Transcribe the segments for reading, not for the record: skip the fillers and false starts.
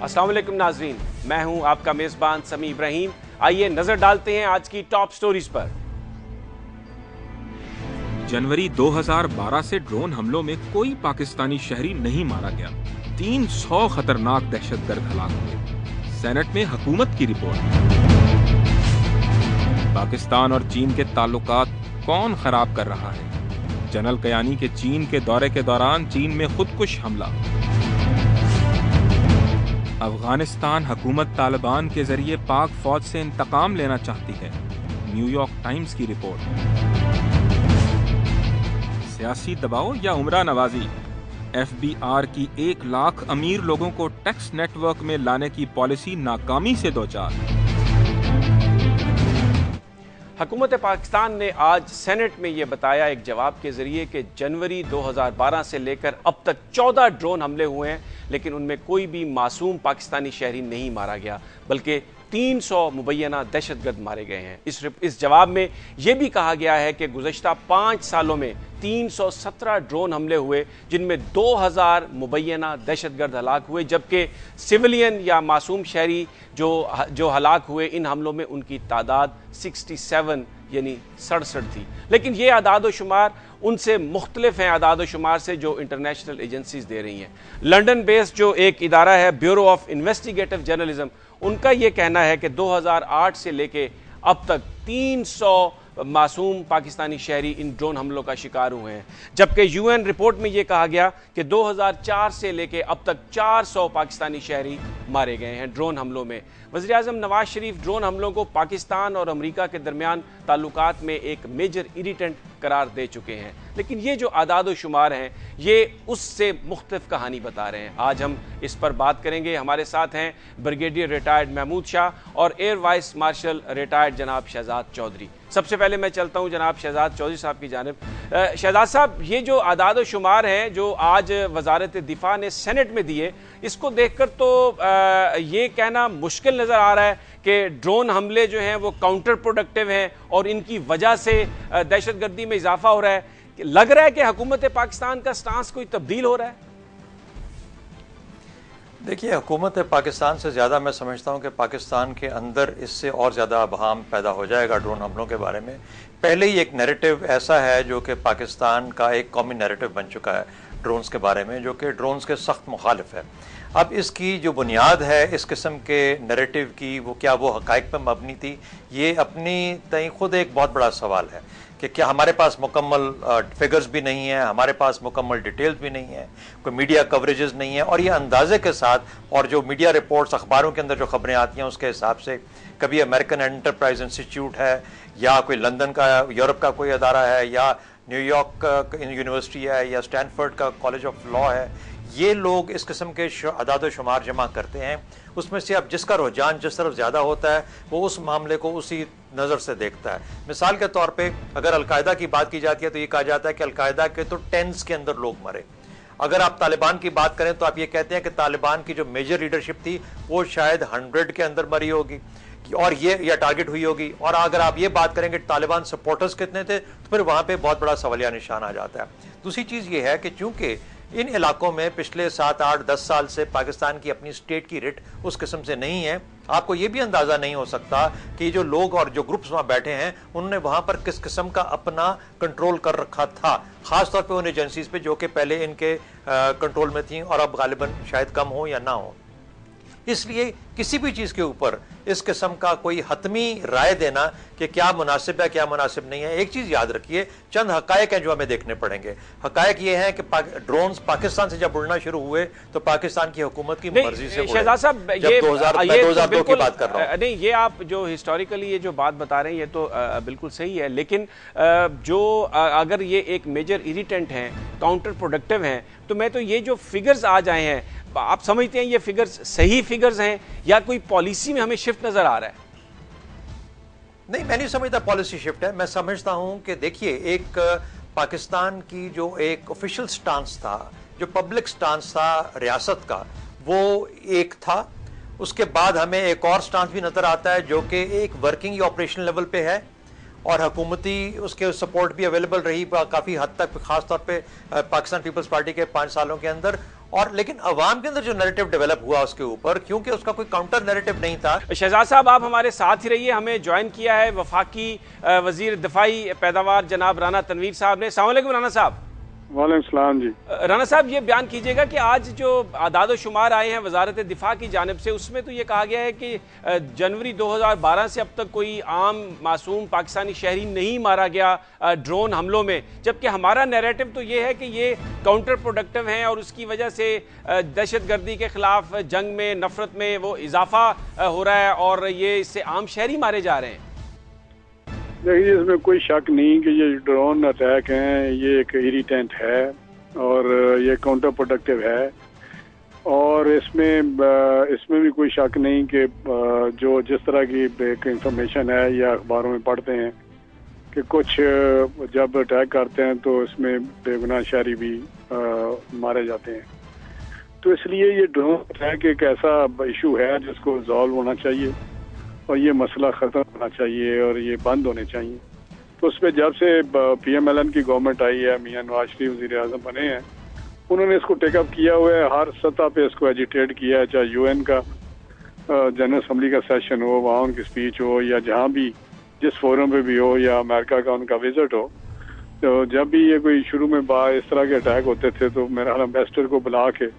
अस्सलाम वालेकुम नाजरीन, मैं हूं आपका मेज़बान समी इब्राहिम। आइए नजर डालते हैं आज की टॉप स्टोरीज पर। जनवरी 2012 से ड्रोन हमलों में कोई पाकिस्तानी शहरी नहीं मारा गया। 300 खतरनाक दहशतगर्द हलाक हुए। सेनेट में हुकूमत की रिपोर्ट। पाकिस्तान और चीन के ताल्लुकात कौन खराब कर रहा है? जनरल कयानी के चीन के दौरे के दौरान चीन में खुदकुश हमला। अफगानिस्तान हुकूमत तालिबान के जरिए पाक फौज से इंतकाम लेना चाहती है। न्यूयॉर्क टाइम्स की रिपोर्ट। सियासी दबाव या उमरा नवाजी? एफबीआर की 1 लाख अमीर लोगों को टैक्स नेटवर्क में लाने की पॉलिसी नाकामी से दोचार। हुकूमत पाकिस्तान ने आज सेनेट में यह बताया एक जवाब के जरिए कि जनवरी 2012 से लेकर अब तक 14 ड्रोन हमले हुए हैं, लेकिन उनमें कोई भी मासूम पाकिस्तानी शहरी नहीं मारा गया, बल्कि 300 मुबैना दहशतगर्द मारे गए हैं। इस जवाब में यह भी कहा गया है कि गुज़श्ता 5 सालों में 317 ड्रोन हमले हुए, जिनमें 2000 मुबैना दहशतगर्द हलाक हुए, जबकि सिविलियन या मासूम शहरी जो हलाक हुए इन हमलों में उनकी तादाद 67 यानी 67 थी। लेकिन ये आदाद शुमार उनसे मुख्तलिफ हैं आदाद शुमार से जो इंटरनेशनल एजेंसीज दे रही हैं। लंदन बेस्ड जो एक इदारा है ब्यूरो ऑफ इन्वेस्टिगेटिव जर्नलिज्म, उनका ये कहना है कि 2008 से लेके अब तक 300 मासूम पाकिस्तानी शहरी इन ड्रोन हमलों का शिकार हुए हैं, जबकि यूएन रिपोर्ट में यह कहा गया कि 2004 से लेके अब तक 400 पाकिस्तानी शहरी मारे गए हैं ड्रोन हमलों में। वज़ीर आज़म नवाज शरीफ ड्रोन हमलों को पाकिस्तान और अमेरिका के दरमियान ताल्लुकात में एक मेजर इरिटेंट करार दे चुके हैं, लेकिन ये जो आदाद शुमार हैं ये उससे मुख्तलिफ कहानी बता रहे हैं। आज हम इस पर बात करेंगे। हमारे साथ हैं ब्रिगेडियर रिटायर्ड महमूद शाह और एयर वाइस मार्शल रिटायर्ड जनाब शहजाद चौधरी। सबसे पहले मैं चलता हूं जनाब शहजाद चौधरी साहब की जानिब। शहजाद साहब, ये जो आदाद शुमार हैं जो आज वजारत दिफा ने सेनेट में दिए, इसको देखकर तो ये कहना मुश्किल नज़र आ रहा है कि ड्रोन हमले जो हैं वो काउंटर प्रोडक्टिव हैं और इनकी वजह से दहशतगर्दी में इजाफा हो रहा है। लग रहा है कि हुकूमत पाकिस्तान का स्टांस कोई तब्दील हो रहा है। देखिए, हुकूमत पाकिस्तान से ज़्यादा मैं समझता हूँ कि पाकिस्तान के अंदर इससे और ज़्यादा अबहाम पैदा हो जाएगा ड्रोन हमलों के बारे में। पहले ही एक नैरेटिव ऐसा है जो कि पाकिस्तान का एक कौमी नैरेटिव बन चुका है ड्रोन्स के बारे में, जो कि ड्रोन्स के सख्त मुखालिफ है। अब इसकी जो बुनियाद है इस किस्म के नैरेटिव की, वो क्या वो हक़ाइक़ पर मबनी थी, ये अपनी तय खुद एक बहुत बड़ा सवाल है कि क्या हमारे पास मुकम्मल फिगर्स भी नहीं है, हमारे पास मुकम्मल डिटेल्स भी नहीं है, कोई मीडिया कवरेजेस नहीं है, और ये अंदाजे के साथ और जो मीडिया रिपोर्ट्स अखबारों के अंदर जो खबरें आती हैं उसके हिसाब से कभी अमेरिकन एंटरप्राइज इंस्टीट्यूट है या कोई लंदन का यूरोप का कोई अदारा है या न्यूयॉर्क यूनिवर्सिटी है या स्टैनफोर्ड का कॉलेज ऑफ लॉ है, ये लोग इस किस्म के अदाद शुमार जमा करते हैं। उसमें से अब जिसका रुझान जिस तरफ ज़्यादा होता है वो उस मामले को उसी नज़र से देखता है। मिसाल के तौर पे अगर अलकायदा की बात की जाती है तो ये कहा जाता है कि अलकायदा के तो 10s के अंदर लोग मरे। अगर आप तालिबान की बात करें तो आप ये कहते हैं कि तालिबान की जो मेजर लीडरशिप थी वो शायद 100 के अंदर मरी होगी और ये या टारगेट हुई होगी। और अगर आप ये बात करेंगे तालिबान सपोर्टर्स कितने थे तो फिर वहाँ पे बहुत बड़ा सवालिया निशान आ जाता है। दूसरी चीज़ ये है कि चूँकि इन इलाकों में पिछले 7, 8, 10 साल से पाकिस्तान की अपनी स्टेट की रिट उस किस्म से नहीं है, आपको ये भी अंदाज़ा नहीं हो सकता कि जो लोग और जो ग्रुप्स वहाँ बैठे हैं उन्होंने वहाँ पर किस किस्म का अपना कंट्रोल कर रखा था, ख़ास तौर पे उन एजेंसीज पे जो कि पहले इनके कंट्रोल में थी और अब गालिबन शायद कम हो या ना हो। इसलिए किसी भी चीज़ के ऊपर इस किस्म का कोई हतमी राय देना कि क्या मुनासिब है क्या मुनासिब नहीं है, एक चीज़ याद रखिए, चंद हकायक हैं जो हमें देखने पड़ेंगे। हकायक ये हैं कि ड्रोन्स पाकिस्तान से जब उड़ना शुरू हुए तो पाकिस्तान की हुकूमत की मर्जी से शहजाद साहब, ये 2002 की बात कर रहा हूँ। नहीं, ये आप जो हिस्टोरिकली ये जो बात बता रहे हैं ये तो बिल्कुल सही है, लेकिन जो अगर ये एक मेजर इरिटेंट हैं, काउंटर प्रोडक्टिव हैं, तो मैं तो ये जो फिगर्स आज आए हैं, आप समझते हैं ये फिगर्स सही फिगर्स हैं या कोई पॉलिसी में हमें शिफ्ट नजर आ रहा है? नहीं, मैं नहीं समझता पॉलिसी शिफ्ट है। मैं समझता हूं कि देखिए, एक पाकिस्तान की जो एक ऑफिशियल स्टांस था, जो पब्लिक स्टांस था रियासत का, वो एक था। उसके बाद हमें एक और स्टांस भी नजर आता है जो कि एक वर्किंग या ऑपरेशनल लेवल पे है और हुकूमती उसके सपोर्ट भी अवेलेबल रही काफ़ी हद तक, खास तौर पे पाकिस्तान पीपल्स पार्टी के 5 सालों के अंदर। اور لیکن عوام کے اندر جو نیریٹو ڈیولپ ہوا اس کے اوپر، کیونکہ اس کا کوئی کاؤنٹر نیریٹو نہیں تھا۔ شہزاد صاحب آپ ہمارے ساتھ ہی رہیے، ہمیں جوائن کیا ہے وفاقی وزیر دفاعی پیداوار جناب رانا تنویر صاحب نے۔ السلام علیکم رانا صاحب۔ وعلیکم السلام جی۔ رانا صاحب یہ بیان کیجیے گا کہ آج جو اعداد و شمار آئے ہیں وزارت دفاع کی جانب سے، اس میں تو یہ کہا گیا ہے کہ جنوری 2012 سے اب تک کوئی عام معصوم پاکستانی شہری نہیں مارا گیا ڈرون حملوں میں، جبکہ ہمارا نیریٹو تو یہ ہے کہ یہ کاؤنٹر پروڈکٹیو ہیں اور اس کی وجہ سے دہشت گردی کے خلاف جنگ میں، نفرت میں وہ اضافہ ہو رہا ہے اور یہ اس سے عام شہری مارے جا رہے ہیں۔ دیکھیے اس میں کوئی شک نہیں کہ یہ ڈرون اٹیک ہیں، یہ ایک ایریٹینٹ ہے اور یہ کاؤنٹر پروڈکٹیو ہے، اور اس میں بھی کوئی شک نہیں کہ جو جس طرح کی ایک انفارمیشن ہے یا اخباروں میں پڑھتے ہیں کہ کچھ جب اٹیک کرتے ہیں تو اس میں بے گناہ شہری بھی مارے جاتے ہیں، تو اس لیے یہ ڈرون اٹیک ایک ایسا ایشو ہے جس کو ریزالو ہونا چاہیے اور یہ مسئلہ ختم ہونا چاہیے اور یہ بند ہونے چاہیے۔ تو اس پہ جب سے پی ایم ایل این کی گورنمنٹ آئی ہے، میاں نواز شریف وزیر اعظم بنے ہیں، انہوں نے اس کو ٹیک اپ کیا ہوا ہے، ہر سطح پہ اس کو ایجیٹیٹ کیا ہے، چاہے یو این کا جنرل اسمبلی کا سیشن ہو، وہاں ان کی اسپیچ ہو، یا جہاں بھی جس فورم پہ بھی ہو، یا امریکہ کا ان کا وزٹ ہو، تو جب بھی یہ کوئی شروع میں اس طرح کے اٹیک ہوتے تھے تو میرا خیال امبیسڈر کو بلا کے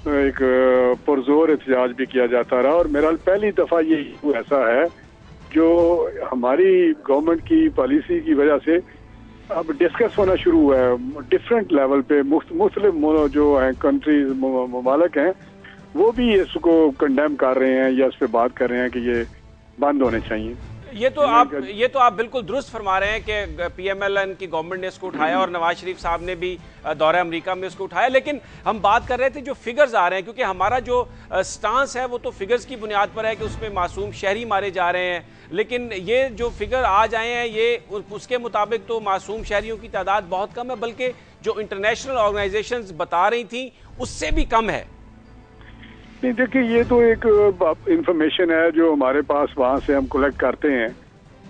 ایک پرزور احتجاج بھی کیا جاتا رہا، اور میرا پہلی دفعہ یہ ایسا ہے جو ہماری گورنمنٹ کی پالیسی کی وجہ سے اب ڈسکس ہونا شروع ہوا ہے ڈفرینٹ لیول پہ، مختلف جو ہیں کنٹریز، ممالک ہیں، وہ بھی اس کو کنڈیم کر رہے ہیں یا اس پہ بات کر رہے ہیں کہ یہ بند ہونے چاہیے۔ یہ تو آپ بالکل درست فرما رہے ہیں کہ پی ایم ایل این کی گورنمنٹ نے اس کو اٹھایا اور نواز شریف صاحب نے بھی دورہ امریکہ میں اس کو اٹھایا، لیکن ہم بات کر رہے تھے جو فگرز آ رہے ہیں، کیونکہ ہمارا جو سٹانس ہے وہ تو فگرز کی بنیاد پر ہے کہ اس میں معصوم شہری مارے جا رہے ہیں، لیکن یہ جو فگر آج آئے ہیں یہ اس کے مطابق تو معصوم شہریوں کی تعداد بہت کم ہے، بلکہ جو انٹرنیشنل آرگنائزیشنز بتا رہی تھیں اس سے بھی کم ہے۔ نہیں دیکھیے، یہ تو ایک انفارمیشن ہے جو ہمارے پاس وہاں سے ہم کلیکٹ کرتے ہیں،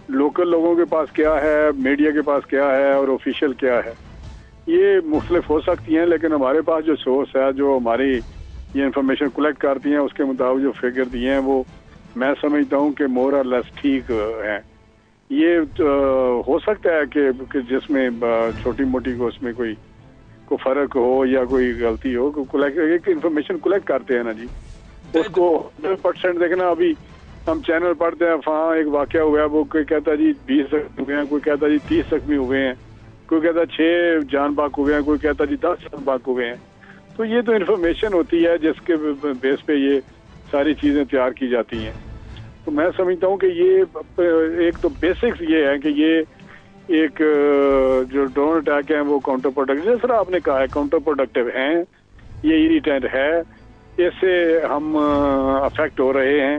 لوکل لوگوں کے پاس کیا ہے، میڈیا کے پاس کیا ہے اور آفیشیل کیا ہے، یہ مختلف ہو سکتی ہیں، لیکن ہمارے پاس جو سورس ہے جو ہماری یہ انفارمیشن کلیکٹ کرتی ہیں اس کے مطابق جو فگر دیے ہیں وہ میں سمجھتا ہوں کہ مور اور لیس ٹھیک ہیں۔ یہ ہو سکتا ہے کہ جس میں چھوٹی موٹی کو اس میں کوئی فرق ہو یا کوئی غلطی ہو، ایک انفارمیشن کلیکٹ کرتے ہیں نا جی، اس کو 100% دیکھنا۔ ابھی ہم چینل پڑھتے ہیں، وہاں ایک واقعہ ہوا ہے، وہ کوئی کہتا ہے جی 20 زخمی ہوئے ہیں، کوئی کہتا ہے جی 30 زخمی ہوئے ہیں، کوئی کہتا ہے 6 جان باک ہوئے ہیں، کوئی کہتا ہے جی 10 جان باک ہوئے ہیں۔ تو یہ تو انفارمیشن ہوتی ہے جس کے بیس پہ یہ ساری چیزیں تیار کی جاتی ہیں۔ تو میں سمجھتا ہوں کہ یہ ایک تو بیسکس یہ ہے کہ یہ ایک جو ڈرون اٹیک ہیں وہ کاؤنٹر پروڈکٹیو، جس طرح آپ نے کہا ہے کاؤنٹر پروڈکٹیو ہیں، یہ ایریٹینٹ ہے، اس سے ہم افیکٹ ہو رہے ہیں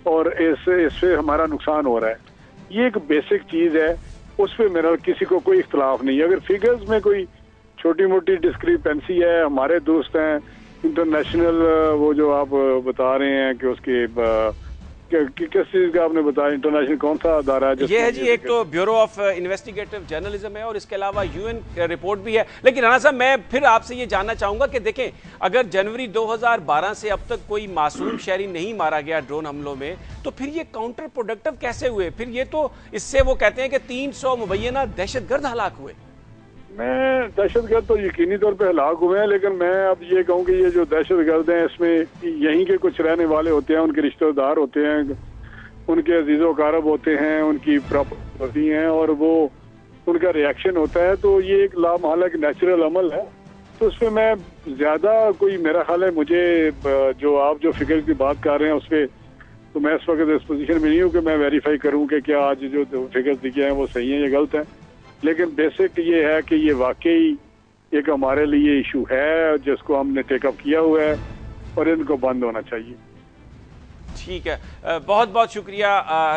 اور اس سے ہمارا نقصان ہو رہا ہے۔ یہ ایک بیسک چیز ہے، اس پہ میرا کسی کو کوئی اختلاف نہیں ہے۔ اگر فگرز میں کوئی چھوٹی موٹی ڈسکریپنسی ہے، ہمارے دوست ہیں انٹرنیشنل، وہ جو آپ بتا رہے ہیں کہ اس کے کس چیز کا آپ نے بتایا، انٹرنیشنل کون سا ادارہ ہے؟ یہ ہے جی ایک تو بیورو آف انویسٹیگیٹو جرنلزم ہے اور اس کے علاوہ یو این رپورٹ بھی ہے۔ لیکن رانا صاحب میں پھر آپ سے یہ جاننا چاہوں گا کہ دیکھیں اگر جنوری 2012 سے اب تک کوئی معصوم شہری نہیں مارا گیا ڈرون حملوں میں، تو پھر یہ کاؤنٹر پروڈکٹیو کیسے ہوئے؟ پھر یہ تو اس سے وہ کہتے ہیں کہ 300 مبینہ دہشت گرد ہلاک ہوئے۔ میں دہشت گرد تو یقینی طور پہ ہلاک ہوئے ہیں، لیکن میں اب یہ کہوں کہ یہ جو دہشت گرد ہیں اس میں یہیں کے کچھ رہنے والے ہوتے ہیں، ان کے رشتہ دار ہوتے ہیں، ان کے عزیز و اقارب ہوتے ہیں، ان کی پراپرٹی ہوتی ہیں اور وہ ان کا ریئیکشن ہوتا ہے، تو یہ ایک لامحالہ ایک نیچرل عمل ہے۔ تو اس پہ میں زیادہ کوئی، میرا خیال ہے مجھے جو آپ جو فگر کی بات کر رہے ہیں اس پہ تو میں اس وقت اس پوزیشن میں نہیں ہوں کہ میں ویریفائی کروں کہ کیا آج جو فگرز دکھے ہیں وہ صحیح ہیں یا غلط ہیں، لیکن بیسک یہ ہے کہ یہ واقعی ایک ہمارے لیے ایشو ہے جس کو ہم نے ٹیک اپ کیا ہوا ہے اور ان کو بند ہونا چاہیے۔ ٹھیک ہے، بہت بہت شکریہ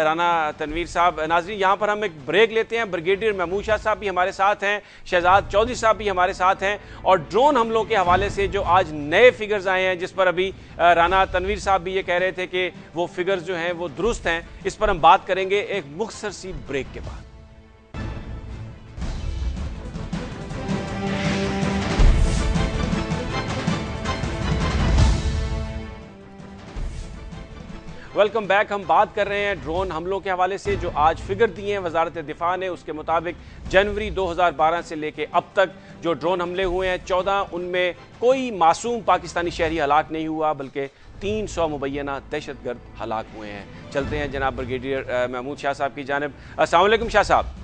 رانا تنویر صاحب۔ ناظرین یہاں پر ہم ایک بریک لیتے ہیں، بریگیڈیئر محمود شاہ صاحب بھی ہمارے ساتھ ہیں، شہزاد چودھری صاحب بھی ہمارے ساتھ ہیں، اور ڈرون حملوں کے حوالے سے جو آج نئے فگرز آئے ہیں جس پر ابھی رانا تنویر صاحب بھی یہ کہہ رہے تھے کہ وہ فگرز جو ہیں وہ درست ہیں، اس پر ہم بات کریں گے ایک مختصر سی بریک کے بعد۔ Welcome back. हम बात कर रहे हैं ड्रोन हमलों के हवाले से। जो आज फिगर दिए हैं वजारत दिफा ने, उसके मुताबिक जनवरी 2012 से लेके अब तक जो ड्रोन हमले हुए हैं 14, उनमें कोई मासूम पाकिस्तानी शहरी हलाक नहीं हुआ, बल्कि 300 मुबैना दहशतगर्द हलाक हुए हैं। चलते हैं जनाब ब्रिगेडियर महमूद शाह साहब की जानिब। अस्सलाम वालेकुम शाह साहब।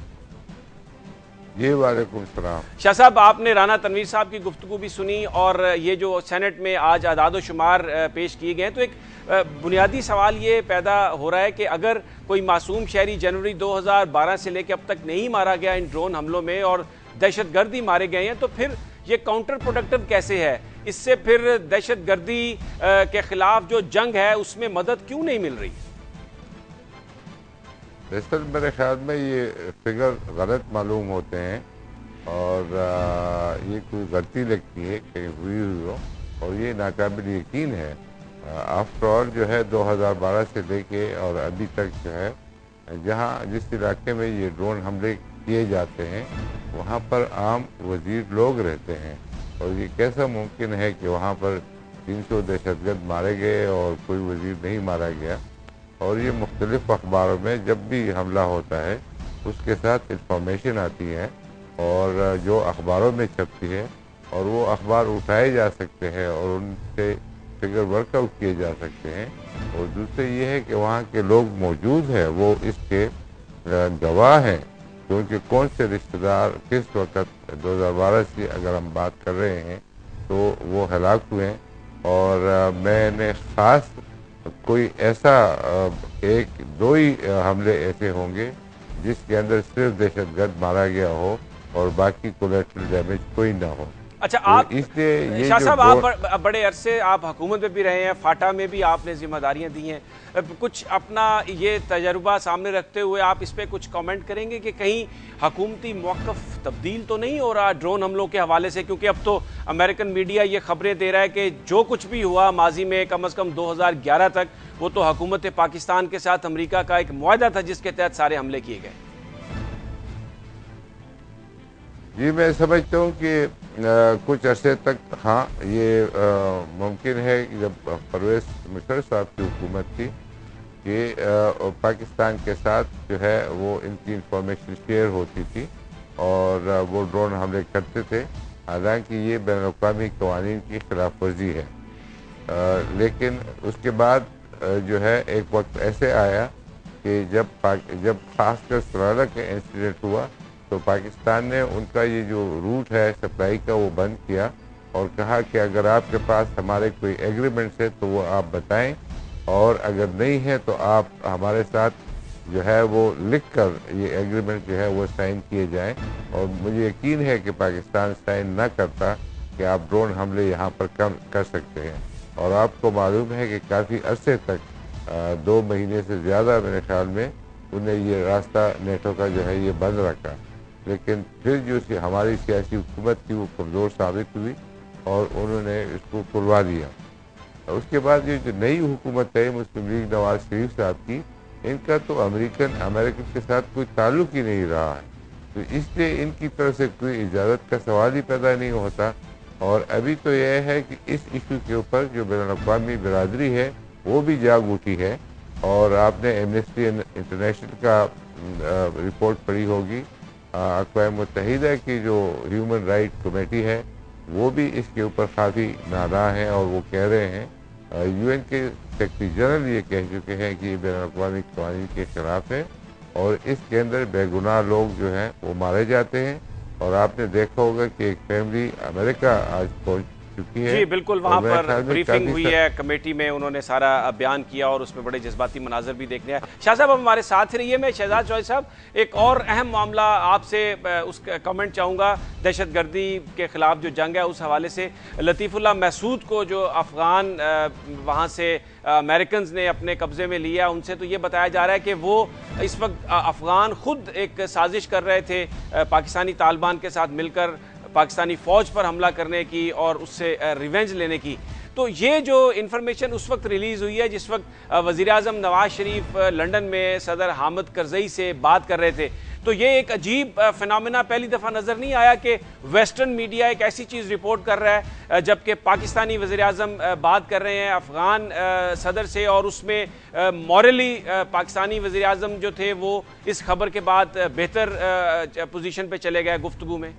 जी वालेकुम सलाम। शाह साहब, आपने राना तनवीर साहब की गुफ्तगू भी सुनी और ये जो सेनेट में आज आदाद शुमार पेश किए गए, तो एक बुनियादी सवाल ये पैदा हो रहा है कि अगर कोई मासूम शहरी जनवरी 2012 से लेकर अब तक नहीं मारा गया इन ड्रोन हमलों में और दहशतगर्दी मारे गए हैं, तो फिर ये काउंटर प्रोडक्टिव कैसे है? इससे फिर दहशतगर्दी के खिलाफ जो जंग है उसमें मदद क्यों नहीं मिल रही? दरअसल मेरे ख्याल में ये फिगर गलत मालूम होते हैं और ये कोई गलती लगती है कहीं हुई हो, और ये नाकाबिल यकीन है। आफ्टर ऑल जो है 2012 से लेके और अभी तक जो है जहाँ जिस इलाके में ये ड्रोन हमले किए जाते हैं वहाँ पर आम वजीर लोग रहते हैं, और ये कैसा मुमकिन है कि वहाँ पर 300 दहशतगर्द मारे गए और कोई वजीर नहीं मारा गया? और ये मुख्तलिफ अखबारों में जब भी हमला होता है उसके साथ इंफॉर्मेशन आती है और जो अखबारों में छपती है, और वो अखबार उठाए जा सकते हैं और उनसे फिगर वर्कआउट किए जा सकते हैं। और दूसरे ये है कि वहाँ के लोग मौजूद हैं, वो इसके गवाह हैं, क्योंकि कौन से रिश्तेदार किस वक्त 2012 की अगर हम बात कर रहे हैं तो वो हलाक हुए हैं। और मैंने ख़ास कोई ऐसा एक दो ही हमले ऐसे होंगे जिसके अंदर सिर्फ दहशतगर्द मारा गया हो और बाकी कोलेटरल डैमेज कोई ना हो। अच्छा, तो आप इसलिए शाह साहब, आप बड़े अरसे आप हुकूमत में भी रहे हैं, फाटा में भी आपने जिम्मेदारियां दी हैं, कुछ अपना ये तजर्बा सामने रखते हुए आप इस पर कुछ कमेंट करेंगे कि कहीं हुकूमती मौक़िफ़ तब्दील तो नहीं हो रहा ड्रोन हमलों के हवाले से? क्योंकि अब तो अमेरिकन मीडिया ये खबरें दे रहा है कि जो कुछ भी हुआ माजी में कम अज़ कम 2011 तक, वो तो हुकूमत पाकिस्तान के साथ अमेरिका का एक मुआहदा था जिसके तहत सारे हमले किए गए। जी, मैं समझता हूँ कि कुछ अरसे तक हाँ ये मुमकिन है कि जब परवेज़ मुशर्रफ साहब की हुकूमत थी कि पाकिस्तान के साथ जो है वो इनकी इंफॉर्मेशन शेयर होती थी और वो ड्रोन हमले करते थे, हालांकि ये बैनुल-अक़वामी क़वानीन की खिलाफ वर्जी है। लेकिन उसके बाद जो है एक वक्त ऐसे आया कि जब खासकर सलाला का इंसिडेंट हुआ तो पाकिस्तान ने उनका ये जो रूट है सप्लाई का वो बंद किया और कहा कि अगर आपके पास हमारे कोई एग्रीमेंट्स है तो वो आप बताएं, और अगर नहीं है तो आप हमारे साथ जो है वो लिख कर ये एग्रीमेंट जो है वो साइन किए जाएं। और मुझे यकीन है कि पाकिस्तान साइन ना करता कि आप ड्रोन हमले यहाँ पर कर सकते हैं। और आपको मालूम है कि काफ़ी अरसे तक 2 महीने से ज़्यादा मेरे ख्याल में उन्हें ये रास्ता नेटो का जो है ये बंद रखा, लेकिन फिर जो हमारी सियासी हुकूमत थी वो कमज़ोर साबित हुई और उन्होंने इसको खुलवा दिया। उसके बाद ये जो नई हुकूमत है मुस्लिम लीग नवाज शरीफ साहब की, इनका तो अमेरिकन के साथ कोई ताल्लुक़ ही नहीं रहा है, तो इसलिए इनकी तरफ से कोई इजाज़त का सवाल ही पैदा नहीं होता। और अभी तो यह है कि इस इशू के ऊपर जो बैनुल-अक़वामी बिरादरी है वो भी जाग उठी है, और आपने एमनेस्टी इंटरनेशनल का रिपोर्ट पढ़ी होगी। अक़वाम मुत्तहिदा की जो ह्यूमन राइट कमेटी है वो भी इसके ऊपर काफ़ी नाराज़ हैं और वो कह रहे हैं, यूएन के सेक्रेटरी जनरल ये कह चुके हैं कि बैनुल-अक़वामी क़वानीन के ख़िलाफ़ है और इसके अंदर बेगुनाह लोग जो हैं वो मारे जाते हैं। और आपने देखा होगा कि एक फैमिली अमेरिका आज पहुंच चुकी है। जी बिल्कुल, वहाँ पर ब्रीफिंग हुई है कमेटी में, उन्होंने सारा बयान किया और उसमें बड़े जज्बाती मनाजर भी देखने हैं। शाह साहब, अब हमारे साथ ही रहिए। मैं शहजाद चौधरी साहब, एक और अहम मामला आपसे उस कमेंट चाहूँगा, दहशतगर्दी के खिलाफ जो जंग है उस हवाले से। लतीफ़ुल्लाह महसूद को जो अफ़गान वहाँ से अमेरिकन ने अपने कब्ज़े में लिया, उनसे तो ये बताया जा रहा है कि वो इस वक्त अफ़गान खुद एक साजिश कर रहे थे पाकिस्तानी तालिबान के साथ मिलकर पाकिस्तानी फ़ौज पर हमला करने की और उससे रिवेंज लेने की। तो ये जो इन्फॉर्मेशन उस वक्त रिलीज़ हुई है जिस वक्त वज़ीर आज़म नवाज शरीफ लंदन में सदर हामिद करज़ई से बात कर रहे थे, تو یہ ایک عجیب فنامنا پہلی دفعہ نظر نہیں آیا کہ ویسٹرن میڈیا ایک ایسی چیز رپورٹ کر رہا ہے جبکہ پاکستانی وزیر اعظم بات کر رہے ہیں افغان صدر سے، اور اس میں مورلی پاکستانی وزیر اعظم جو تھے وہ اس خبر کے بعد بہتر پوزیشن پہ چلے گئے گفتگو میں۔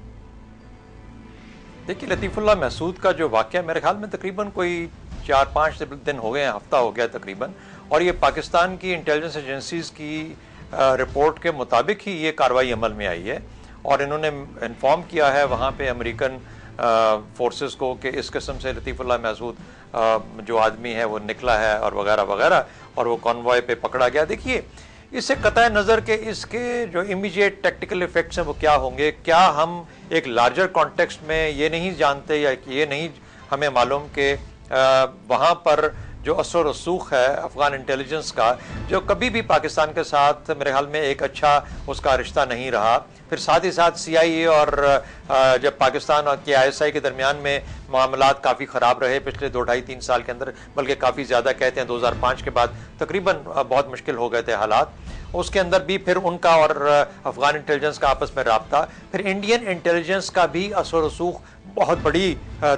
دیکھیے لطیف اللہ محسود کا جو واقعہ میرے خیال میں تقریباً کوئی 4-5 دن ہو گئے ہیں، ہفتہ ہو گیا تقریباً، اور یہ پاکستان کی انٹیلیجنس ایجنسیز کی رپورٹ کے مطابق ہی یہ کارروائی عمل میں آئی ہے، اور انہوں نے انفارم کیا ہے وہاں پہ امریکن فورسز کو کہ اس قسم سے لطیف اللہ محسود جو آدمی ہے وہ نکلا ہے اور وغیرہ وغیرہ، اور وہ کانوائے پہ پکڑا گیا۔ دیکھیے اس سے قطع نظر کہ اس کے جو امیجیٹ ٹیکٹیکل ایفیکٹس ہیں وہ کیا ہوں گے، کیا ہم ایک لارجر کانٹیکسٹ میں یہ نہیں جانتے یا یہ نہیں ہمیں معلوم کہ وہاں پر جو اثر و رسوخ ہے افغان انٹیلیجنس کا، جو کبھی بھی پاکستان کے ساتھ میرے خیال میں ایک اچھا اس کا رشتہ نہیں رہا، پھر ساتھ ہی ساتھ CIA اور جب پاکستان اور ISI کے درمیان میں معاملات کافی خراب رہے پچھلے 2-2.5-3 سال کے اندر، بلکہ کافی زیادہ کہتے ہیں 2005 کے بعد تقریباً بہت مشکل ہو گئے تھے حالات، اس کے اندر بھی پھر ان کا اور افغان انٹیلیجنس کا آپس میں رابطہ، پھر انڈین انٹیلیجنس کا بھی اثر و رسوخ بہت بڑی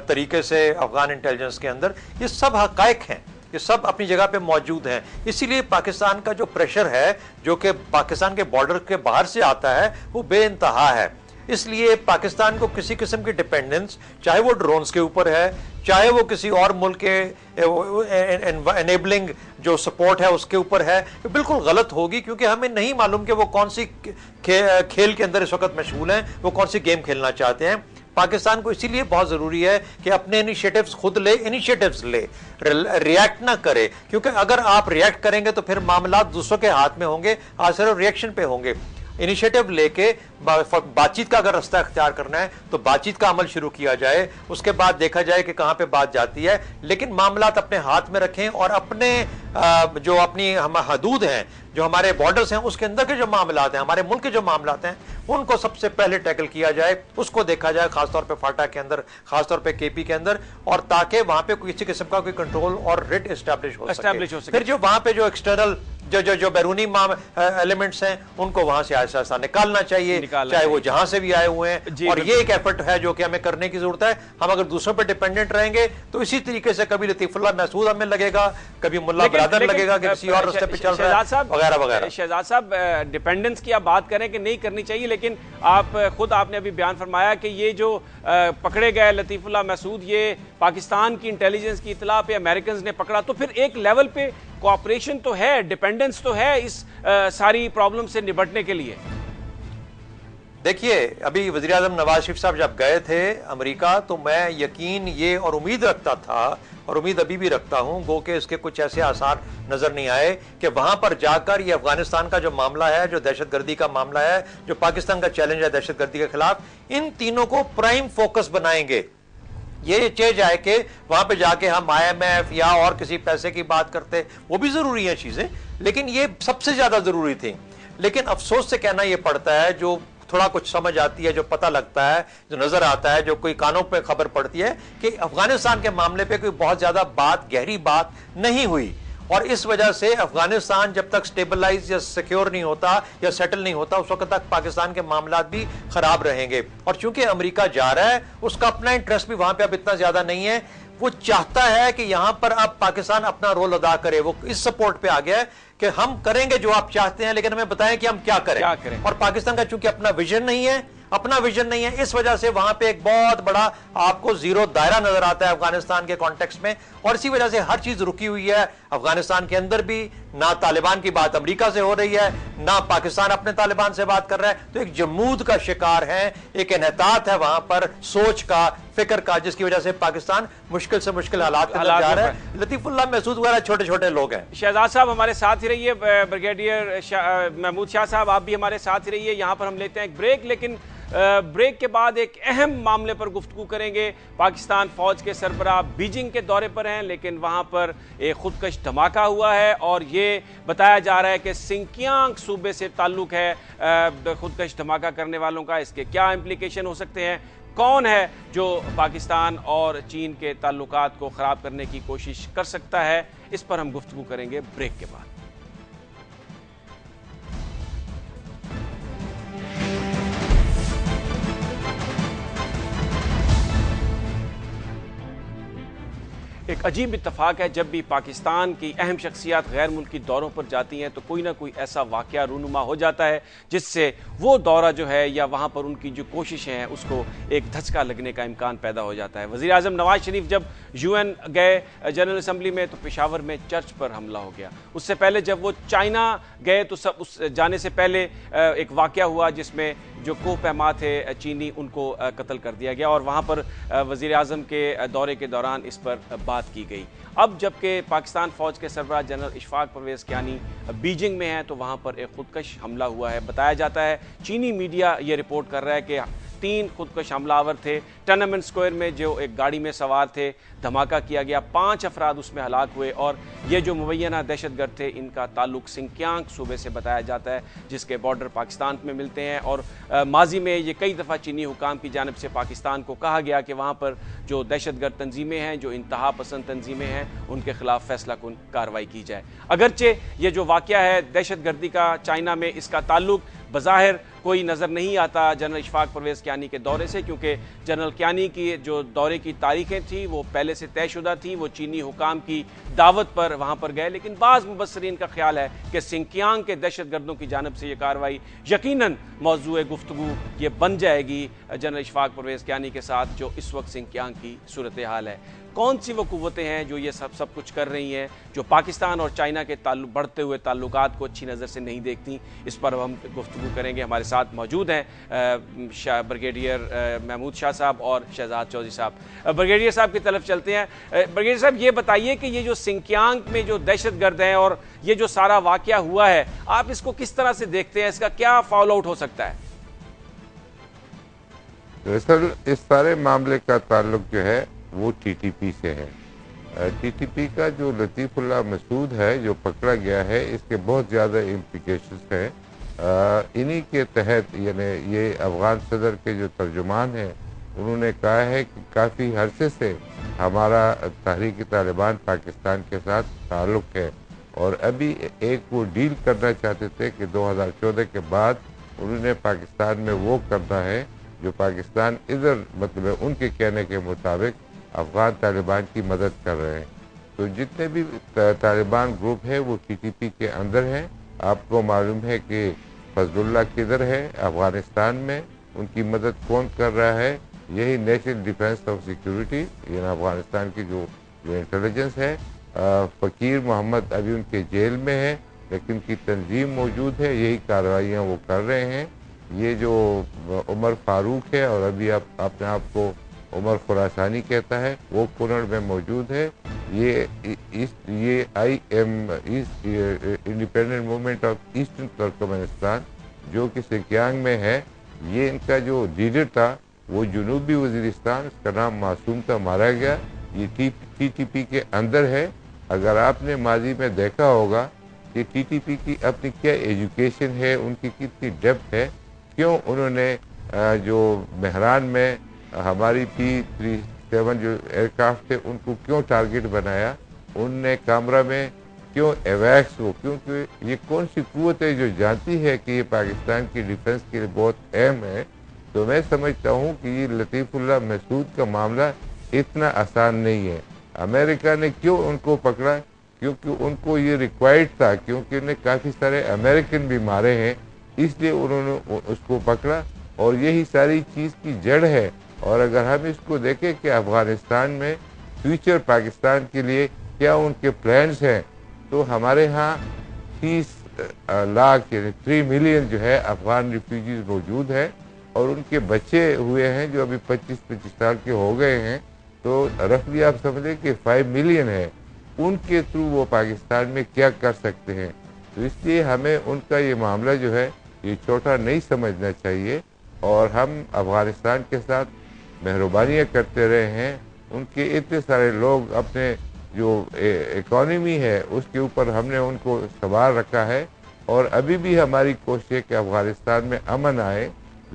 طریقے سے افغان انٹیلیجنس کے اندر، یہ سب حقائق ہیں، یہ سب اپنی جگہ پہ موجود ہیں۔ اسی لیے پاکستان کا جو پریشر ہے جو کہ پاکستان کے بارڈر کے باہر سے آتا ہے وہ بے انتہا ہے۔ اس لیے پاکستان کو کسی قسم کی ڈیپینڈنس، چاہے وہ ڈرونز کے اوپر ہے، چاہے وہ کسی اور ملک کے انیبلنگ جو سپورٹ ہے اس کے اوپر ہے، بالکل غلط ہوگی، کیونکہ ہمیں نہیں معلوم کہ وہ کون سی کھیل کے اندر اس وقت مشغول ہیں، وہ کون سی گیم کھیلنا چاہتے ہیں۔ پاکستان کو اسی لیے بہت ضروری ہے کہ اپنے انیشیٹوز خود لے، انیشیٹوز لے، ریاکٹ نہ کرے، کیونکہ اگر آپ ریاکٹ کریں گے تو پھر معاملات دوسروں کے ہاتھ میں ہوں گے، آج صرف ریاکشن پہ ہوں گے۔ انیشیٹو لے کے بات چیت کا اگر رستہ اختیار کرنا ہے تو بات چیت کا عمل شروع کیا جائے، اس کے بعد دیکھا جائے کہ کہاں پہ بات جاتی ہے، لیکن معاملات اپنے ہاتھ میں رکھیں اور اپنے جو اپنی حدود ہیں، جو ہمارے بارڈرز ہیں، اس کے اندر کے جو معاملات ہیں، ہمارے ملک کے جو معاملات ہیں، ان کو سب سے پہلے ٹیکل کیا جائے، اس کو دیکھا جائے، خاص طور پہ فاٹا کے اندر، خاص طور پہ KP کے اندر، اور تاکہ وہاں پہ کسی قسم کا کوئی کنٹرول اور ریٹ اسٹیبلش ہو سکے۔ پھر جو وہاں پہ جو ایکسٹرنل جو بیرونی ایلیمنٹس ہیں ان کو وہاں سے آہستہ آہستہ نکالنا چاہیے، چاہے وہ جہاں سے بھی آئے ہوئے ہیں، اور یہ ایک ایفرٹ ہے جو کہ ہمیں کرنے کی ضرورت ہے۔ ہم اگر دوسروں پہ ڈیپینڈنٹ رہیں گے تو اسی طریقے سے کبھی لطیف اللہ محسود ہمیں لگے گا، کبھی ملا برادر لگے گا کہ کسی اور راستے پہ چل رہا ہے، وغیرہ وغیرہ۔ شہزاد صاحب، ڈیپینڈنس کی آپ بات کریں کہ نہیں کرنی چاہیے، لیکن آپ نے ابھی بیان فرمایا کہ یہ جو پکڑے گئے لطیف اللہ محسود، یہ پاکستان کی انٹیلیجنس کی اطلاع پہ امریکنز نے پکڑا، تو پھر ایک لیول پہ کوآپریشن تو ہے، ڈیپینڈنس تو ہے اس ساری پرابلم سے نبٹنے کے لیے۔ دیکھیے ابھی وزیر اعظم نواز شریف صاحب جب گئے تھے امریکہ تو میں یقین یہ اور امید رکھتا تھا، اور امید ابھی بھی رکھتا ہوں، گو کہ اس کے کچھ ایسے آثار نظر نہیں آئے کہ وہاں پر جا کر یہ افغانستان کا جو معاملہ ہے، جو دہشت گردی کا معاملہ ہے، جو پاکستان کا چیلنج ہے دہشت گردی کے خلاف، ان تینوں کو پرائم فوکس بنائیں گے۔ یہ چیز جائے کہ وہاں پہ جا کے ہم IMF یا اور کسی پیسے کی بات کرتے، وہ بھی ضروری ہیں چیزیں، لیکن یہ سب سے زیادہ ضروری تھی۔ لیکن افسوس سے کہنا یہ پڑتا ہے، جو تھوڑا کچھ سمجھ آتی ہے، جو پتہ لگتا ہے، جو نظر آتا ہے، جو کوئی کانوں پہ خبر پڑتی ہے کہ افغانستان کے معاملے پہ کوئی بہت زیادہ گہری بات نہیں ہوئی، اور اس وجہ سے افغانستان جب تک سٹیبلائز یا سیکیور نہیں ہوتا یا سیٹل نہیں ہوتا، اس وقت تک پاکستان کے معاملات بھی خراب رہیں گے۔ اور چونکہ امریکہ جا رہا ہے، اس کا اپنا انٹرسٹ بھی وہاں پہ اب اتنا زیادہ نہیں ہے، وہ چاہتا ہے کہ یہاں پر اب پاکستان اپنا رول ادا کرے، وہ اس سپورٹ پہ آ گیا ہے کہ ہم کریں گے جو آپ چاہتے ہیں، لیکن ہمیں بتائیں کہ ہم کیا کریں۔ اور پاکستان کا چونکہ اپنا ویژن نہیں ہے، اس وجہ سے وہاں پہ ایک بہت بڑا آپ کو زیرو دائرہ نظر آتا ہے افغانستان کے کانٹیکسٹ میں، اور اسی وجہ سے ہر چیز رکی ہوئی ہے افغانستان کے اندر بھی۔ نہ طالبان کی بات امریکہ سے ہو رہی ہے، نہ پاکستان اپنے طالبان سے بات کر رہا ہے، تو ایک جمود کا شکار ہے، ایک انحطاط ہے وہاں پر سوچ کا، فکر کا، جس کی وجہ سے پاکستان مشکل سے مشکل حالات کے اندر جا رہا ہے۔ لطیف اللہ محسود وغیرہ چھوٹے چھوٹے لوگ ہیں۔ شہزاد صاحب ہمارے ساتھ ہی رہیے، بریگیڈیئر محمود شاہ صاحب آپ بھی ہمارے ساتھ ہی رہیے۔ یہاں پر ہم لیتے ہیں ایک بریک، لیکن بریک کے بعد ایک اہم معاملے پر گفتگو کریں گے۔ پاکستان فوج کے سربراہ بیجنگ کے دورے پر ہیں، لیکن وہاں پر ایک خودکش دھماکہ ہوا ہے، اور یہ بتایا جا رہا ہے کہ سنکیانگ صوبے سے تعلق ہے خودکش دھماکہ کرنے والوں کا۔ اس کے کیا امپلیکیشن ہو سکتے ہیں؟ کون ہے جو پاکستان اور چین کے تعلقات کو خراب کرنے کی کوشش کر سکتا ہے؟ اس پر ہم گفتگو کریں گے بریک کے بعد۔ عجیب اتفاق ہے، جب بھی پاکستان کی اہم شخصیات غیر ملکی دوروں پر جاتی ہیں تو کوئی نہ کوئی ایسا واقعہ رونما ہو جاتا ہے جس سے وہ دورہ جو ہے یا وہاں پر ان کی جو کوششیں ہیں اس کو ایک دھچکا لگنے کا امکان پیدا ہو جاتا ہے۔ وزیر اعظم نواز شریف جب UN گئے جنرل اسمبلی میں تو پشاور میں چرچ پر حملہ ہو گیا۔ اس سے پہلے جب وہ چائنا گئے تو اس جانے سے پہلے ایک واقعہ ہوا جس میں جو کوہ پیما تھے چینی ان کو قتل کر دیا گیا، اور وہاں پر وزیر اعظم کے دورے کے دوران اس پر بات کی گئی۔ اب جبکہ پاکستان فوج کے سربراہ جنرل اشفاق پرویز کیانی بیجنگ میں ہیں تو وہاں پر ایک خودکش حملہ ہوا ہے۔ بتایا جاتا ہے، چینی میڈیا یہ رپورٹ کر رہا ہے کہ 3 خودکش حملہ آور تھے۔ ٹینمنٹ سکوئر میں جو ایک گاڑی میں سوار تھے، دھماکہ کیا گیا، 5 افراد اس میں ہلاک ہوئے، اور یہ جو مبینہ دہشت گرد تھے ان کا تعلق سنکیانگ صوبے سے بتایا جاتا ہے جس کے بارڈر پاکستان میں ملتے ہیں، اور ماضی میں یہ کئی دفعہ چینی حکام کی جانب سے پاکستان کو کہا گیا کہ وہاں پر جو دہشت گرد تنظیمیں ہیں، جو انتہا پسند تنظیمیں ہیں، ان کے خلاف فیصلہ کن کارروائی کی جائے۔ اگرچہ یہ جو واقعہ ہے دہشت گردی کا چائنا میں، اس کا تعلق بظاہر کوئی نظر نہیں آتا جنرل اشفاق پرویز کیانی کے دورے سے، کیونکہ جنرل کیانی کی جو دورے کی تاریخیں تھیں وہ پہلے سے طے شدہ تھیں، وہ چینی حکام کی دعوت پر وہاں پر گئے، لیکن بعض مبصرین کا خیال ہے کہ سنکیانگ کے دہشت گردوں کی جانب سے یہ کارروائی یقیناً موضوع گفتگو یہ بن جائے گی جنرل اشفاق پرویز کیانی کے ساتھ جو اس وقت سنکیانگ کی صورتحال ہے۔ کون سی وہ قوتیں ہیں جو یہ سب کچھ کر رہی ہیں، جو پاکستان اور چائنا کے بڑھتے ہوئے تعلقات کو اچھی نظر سے نہیں دیکھتی؟ اس پر ہم گفتگو کریں گے۔ ہمارے ساتھ موجود ہیں بریگیڈیئر محمود شاہ صاحب اور شہزاد چودھری صاحب۔ بریگیڈیئر صاحب کی طرف چلتے ہیں۔ بریگیڈیئر صاحب یہ بتائیے کہ یہ جو سنکیانگ میں جو دہشت گرد ہیں اور یہ جو سارا واقعہ ہوا ہے، آپ اس کو کس طرح سے دیکھتے ہیں؟ اس کا کیا فال آؤٹ ہو سکتا ہے؟ دراصل اس سارے معاملے کا تعلق جو ہے وہ TTP سے ہے۔ TTP کا جو لطیف اللہ مسعود ہے جو پکڑا گیا ہے، اس کے بہت زیادہ امپلیکیشنز ہیں۔ انہی کے تحت یعنی یہ افغان صدر کے جو ترجمان ہیں انہوں نے کہا ہے کہ کافی عرصے سے ہمارا تحریک طالبان پاکستان کے ساتھ تعلق ہے، اور ابھی ایک وہ ڈیل کرنا چاہتے تھے کہ 2014 کے بعد انہوں نے پاکستان میں وہ کرنا ہے جو پاکستان ادھر مطلب ان کے کہنے کے مطابق افغان طالبان کی مدد کر رہے ہیں۔ تو جتنے بھی طالبان گروپ ہے وہ TTP کے اندر ہیں۔ آپ کو معلوم ہے کہ فضل اللہ کدھر ہے افغانستان میں، ان کی مدد کون کر رہا ہے؟ یہی نیشنل ڈیفنس آف سیکیورٹی یعنی افغانستان کی جو انٹیلیجنس ہے۔ فقیر محمد ابھی ان کے جیل میں ہے لیکن ان کی تنظیم موجود ہے، یہی کارروائیاں وہ کر رہے ہیں۔ یہ جو عمر فاروق ہے اور ابھی آپ اپنے آپ کو عمر خراسانی کہتا ہے، وہ کنڑ میں موجود ہے۔ یہ independent movement of eastern Turkmenistan جو کہ سنکیانگ میں ہے، یہ ان کا جو لیڈر تھا وہ جنوبی وزیرستان، اس کا نام معصوم تھا، مارا گیا۔ یہ TTP کے اندر ہے۔ اگر آپ نے ماضی میں دیکھا ہوگا کہ TTP کی اپنی کیا ایجوکیشن ہے، ان کی کتنی ڈیپتھ ہے، کیوں انہوں نے جو مہران میں ہماری P-37 جو ایئرکرافٹ تھے ان کو کیوں ٹارگٹ بنایا، ان نے کامرا میں کیوں ایویکس کو، کیونکہ یہ کون سی قوت ہے جو جانتی ہے کہ یہ پاکستان کی ڈیفنس کے لیے بہت اہم ہے۔ تو میں سمجھتا ہوں کہ یہ لطیف اللہ مسعود کا معاملہ اتنا آسان نہیں ہے۔ امریکہ نے کیوں ان کو پکڑا؟ کیونکہ ان کو یہ ریکوائرڈ تھا، کیونکہ انہیں کافی سارے امریکن بھی مارے ہیں، اس لیے انہوں نے اس کو پکڑا، اور یہی ساری چیز کی جڑ ہے۔ اور اگر ہم اس کو دیکھیں کہ افغانستان میں فیوچر پاکستان کے لیے کیا ان کے پلانز ہیں، تو ہمارے ہاں 30 لاکھ یعنی 3 ملین جو ہے افغان ریفیوجیز موجود ہیں، اور ان کے بچے ہوئے ہیں جو ابھی 25 سال کے ہو گئے ہیں، تو رفلی آپ سمجھیں کہ 5 ملین ہے۔ ان کے تھرو وہ پاکستان میں کیا کر سکتے ہیں؟ تو اس لیے ہمیں ان کا یہ معاملہ جو ہے یہ چھوٹا نہیں سمجھنا چاہیے، اور ہم افغانستان کے ساتھ مہربانیاں کرتے رہے ہیں۔ ان کے اتنے سارے لوگ اپنے جو اکانومی ہے اس کے اوپر ہم نے ان کو سوار رکھا ہے، اور ابھی بھی ہماری کوشش ہے کہ افغانستان میں امن آئے،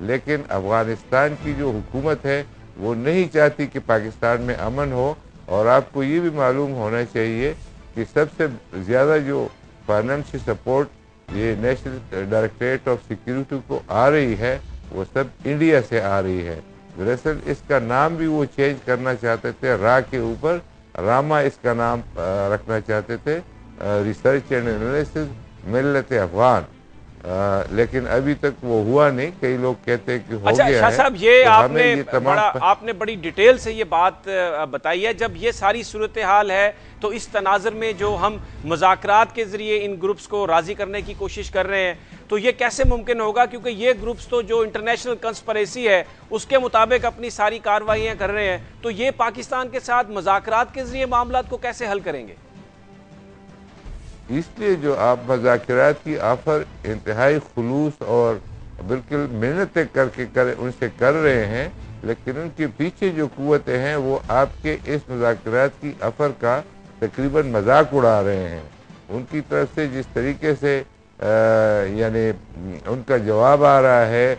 لیکن افغانستان کی جو حکومت ہے وہ نہیں چاہتی کہ پاکستان میں امن ہو۔ اور آپ کو یہ بھی معلوم ہونا چاہیے کہ سب سے زیادہ جو فائنینشیل سپورٹ یہ نیشنل ڈائریکٹریٹ آف سیکیورٹی کو آ رہی ہے وہ سب انڈیا سے آ رہی ہے۔ دراصل اس کا نام بھی وہ چینج کرنا چاہتے تھے، را کے اوپر रामा इसका नाम रखना चाहते थे, रिसर्च एंड एनालिसिस मिल्लत अफगान, लेकिन अभी तक वो हुआ नहीं। कई लोग कहते हैं कि हो अच्छा, गया शाह है। साहब ये तो आपने बड़ी डिटेल से ये बात बताई है। जब ये सारी सूरत हाल है तो इस तनाज़ुर में जो हम मुज़ाकरात के जरिए इन ग्रुप्स को राजी करने की कोशिश कर रहे हैं, तो ये कैसे मुमकिन होगा? क्योंकि ये ग्रुप्स तो जो इंटरनेशनल कंस्पिरेसी है उसके मुताबिक अपनी सारी कार्रवाइयाँ कर रहे हैं, तो ये पाकिस्तान के साथ मुज़ाकरात के जरिए मामलात को कैसे हल करेंगे? इसलिए जो आप मुज़ाकरात की ऑफर इंतहाई खुलूस और बिल्कुल मेहनतें करके उनसे कर रहे हैं, लेकिन उनके पीछे जो कुव्वतें हैं वो आपके इस मुज़ाकरात की ऑफर का तकरीबन मजाक उड़ा रहे हैं। उनकी तरफ से जिस तरीके से यानी उनका जवाब आ रहा है,